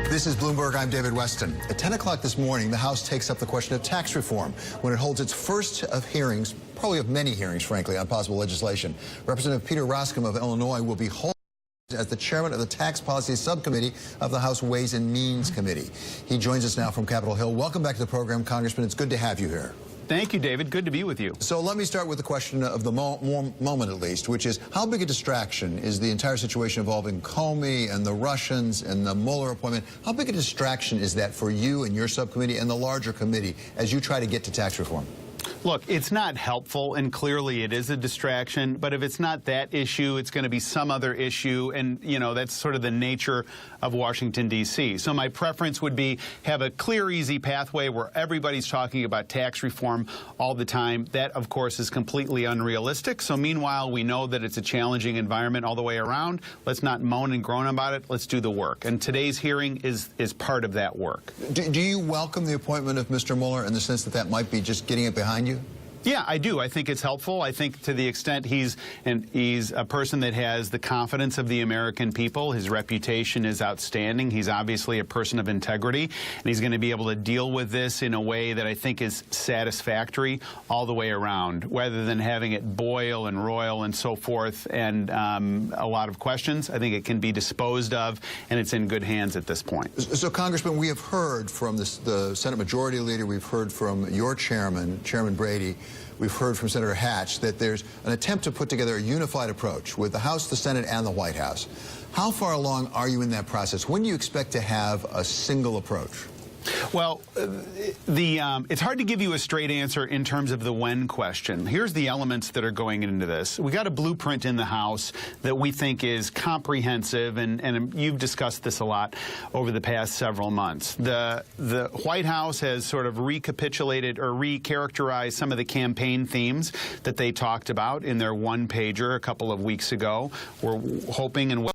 This is Bloomberg. I'm David Westin. At 10 o'clock this morning, the House takes up the question of tax reform when it holds its first of hearings, probably of many hearings, frankly, on possible legislation. Representative Peter Roskam of Illinois will be holding as the chairman of the Tax Policy Subcommittee of the House Ways and Means Committee. He joins us now from Capitol Hill. Welcome back to the program, Congressman. It's good to have you here. Thank you, David. Good to be with you. So let me start with the question of the moment, at least, which is how big a distraction is the entire situation involving Comey and the Russians and the Mueller appointment? How big a distraction is that for you and your subcommittee and the larger committee as you try to get to tax reform? Look, it's not helpful, and clearly it is a distraction, but if it's not that issue, it's going to be some other issue, and, you know, that's sort of the nature of Washington, D.C. So my preference would be have a clear, easy pathway where everybody's talking about tax reform all the time. That, of course, is completely unrealistic. So meanwhile, we know that it's a challenging environment all the way around. Let's not moan and groan about it. Let's do the work. And today's hearing is part of that work. Do you welcome the appointment of Mr. Mueller in the sense that that might be just getting it behind you? Yeah, I do. I think it's helpful. I think to the extent he's a person that has the confidence of the American people. His reputation is outstanding. He's obviously a person of integrity, and he's going to be able to deal with this in a way that I think is satisfactory all the way around, rather than having it boil and roil and so forth and a lot of questions. I think it can be disposed of, and it's in good hands at this point. So, Congressman, we have heard from the Senate Majority Leader, we've heard from your chairman, Chairman Brady, we've heard from Senator Hatch that there's an attempt to put together a unified approach with the House, the Senate, and the White House. How far along are you in that process? When do you expect to have a single approach? Well, it's hard to give you a straight answer in terms of the when question. Here's the elements that are going into this. We got a blueprint in the House that we think is comprehensive, and you've discussed this a lot over the past several months. The White House has sort of recapitulated or recharacterized some of the campaign themes that they talked about in their one-pager a couple of weeks ago. We're hoping and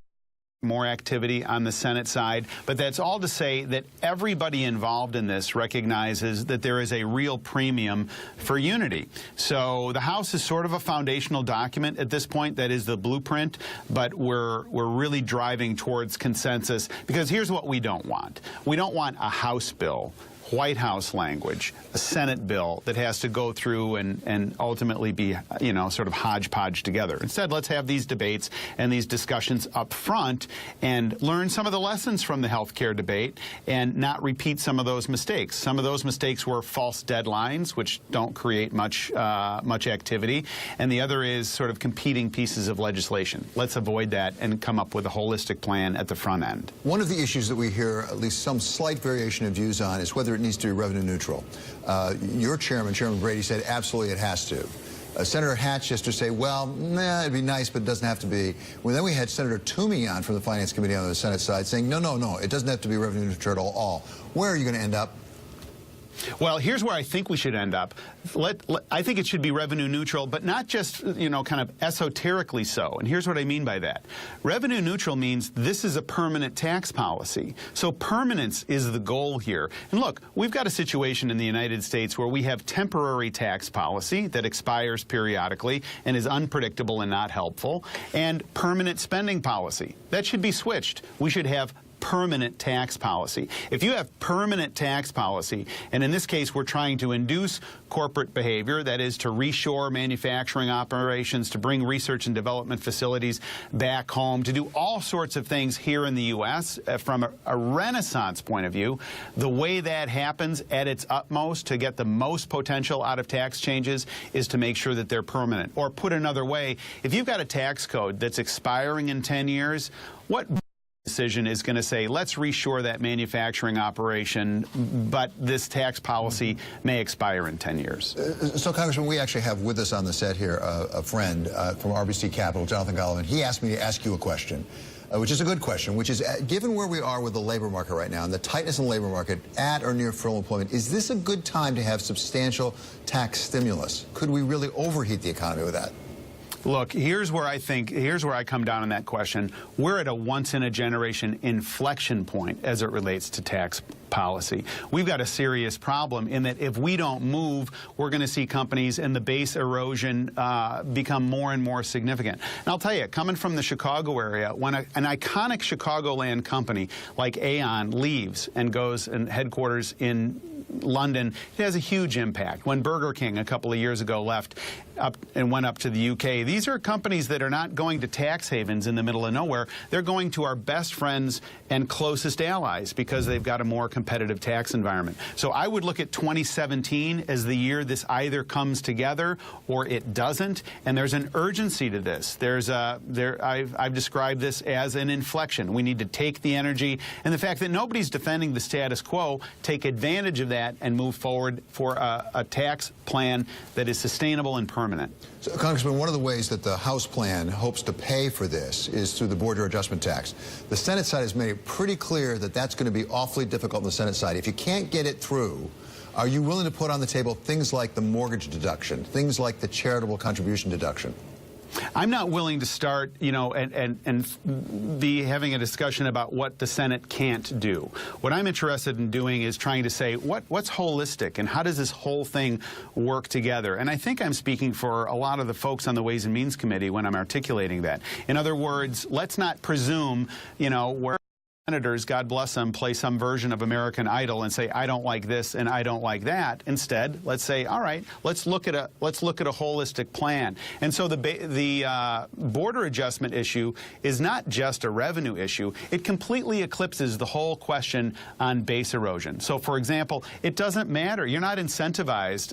more activity on the Senate side, but that's all to say that everybody involved in this recognizes that there is a real premium for unity. So the House is sort of a foundational document at this point, that is the blueprint, but we're really driving towards consensus, because here's what we don't want. We don't want a House bill, White House language, a Senate bill that has to go through and ultimately be, you know, sort of hodgepodge together. Instead, let's have these debates and these discussions up front and learn some of the lessons from the health care debate and not repeat some of those mistakes. Some of those mistakes were false deadlines, which don't create much activity, and the other is sort of competing pieces of legislation. Let's avoid that and come up with a holistic plan at the front end. One of the issues that we hear at least some slight variation of views on is whether it needs to be revenue neutral. Your chairman, Chairman Brady, said absolutely it has to. Senator Hatch just to say, well, nah, it'd be nice, but it doesn't have to be. Well, then we had Senator Toomey on from the Finance Committee on the Senate side saying, no, it doesn't have to be revenue neutral at all. Where are you going to end up? Well, here's where I think we should end up. I think it should be revenue neutral, but not just, you know, kind of esoterically so. And here's what I mean by that. Revenue neutral means this is a permanent tax policy. So permanence is the goal here. And look, we've got a situation in the United States where we have temporary tax policy that expires periodically and is unpredictable and not helpful, and permanent spending policy. That should be switched. We should have permanent tax policy. If you have permanent tax policy, and in this case we're trying to induce corporate behavior, that is to reshore manufacturing operations, to bring research and development facilities back home, to do all sorts of things here in the U.S. From a renaissance point of view, the way that happens at its utmost to get the most potential out of tax changes is to make sure that they're permanent. Or put another way, if you've got a tax code that's expiring in 10 years, what decision is going to say, let's reshore that manufacturing operation, but this tax policy may expire in 10 years. So, Congressman, we actually have with us on the set here a friend from RBC Capital, Jonathan Gollivan. He asked me to ask you a question, which is a good question, which is, given where we are with the labor market right now and the tightness in the labor market at or near full employment, is this a good time to have substantial tax stimulus? Could we really overheat the economy with that? Look, here's where I come down on that question. We're at a once-in-a-generation inflection point as it relates to tax policy. We've got a serious problem in that if we don't move, we're going to see companies and the base erosion become more and more significant. And I'll tell you, coming from the Chicago area, when an iconic Chicagoland company like Aon leaves and goes and headquarters in London, it has a huge impact. When Burger King a couple of years ago left up and went up to the UK, these are companies that are not going to tax havens in the middle of nowhere. They're going to our best friends and closest allies because they've got a more competitive tax environment. So I would look at 2017 as the year this either comes together or it doesn't, and there's an urgency to this. I've described this as an inflection. We need to take the energy and the fact that nobody's defending the status quo, take advantage of that and move forward for a tax plan that is sustainable and permanent. So, Congressman, one of the ways that the House plan hopes to pay for this is through the border adjustment tax. The Senate side has made it pretty clear that that's going to be awfully difficult on the Senate side. If you can't get it through, are you willing to put on the table things like the mortgage deduction, things like the charitable contribution deduction? I'm not willing to start, and be having a discussion about what the Senate can't do. What I'm interested in doing is trying to say what's holistic and how does this whole thing work together. And I think I'm speaking for a lot of the folks on the Ways and Means Committee when I'm articulating that. In other words, let's not presume, where senators, God bless them, play some version of American Idol and say, I don't like this and I don't like that. Instead, let's say, all right, let's look at a holistic plan. And so the border adjustment issue is not just a revenue issue. It completely eclipses the whole question on base erosion. So, for example, it doesn't matter. You're not incentivized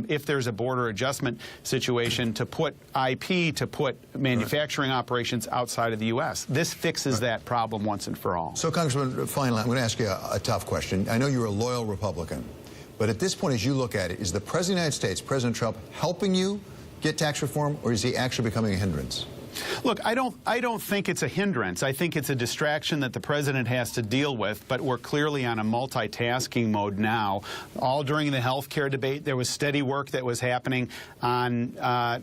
if there's a border adjustment situation to put IP, to put manufacturing operations outside of the U.S. This fixes that problem once and for all. So, Congressman, finally, I'm going to ask you a tough question. I know you're a loyal Republican, but at this point, as you look at it, is the President of the United States, President Trump, helping you get tax reform, or is he actually becoming a hindrance? Look, I don't think it's a hindrance. I think it's a distraction that the president has to deal with, but we're clearly on a multitasking mode now. All during the health care debate, there was steady work that was happening on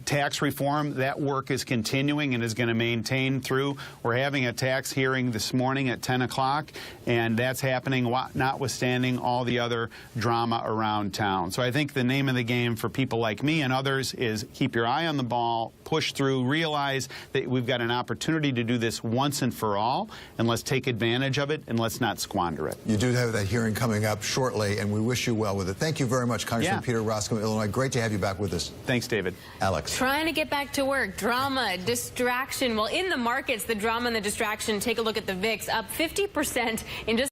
tax reform. That work is continuing and is going to maintain through. We're having a tax hearing this morning at 10 o'clock, and that's happening notwithstanding all the other drama around town. So I think the name of the game for people like me and others is keep your eye on the ball, push through, realize that we've got an opportunity to do this once and for all, and let's take advantage of it, and let's not squander it. You do have that hearing coming up shortly, and we wish you well with it. Thank you very much, Congressman Peter Roskam of Illinois. Great to have you back with us. Thanks, David. Alex. Trying to get back to work. Drama, distraction. Well, in the markets, the drama and the distraction. Take a look at the VIX, up 50% in just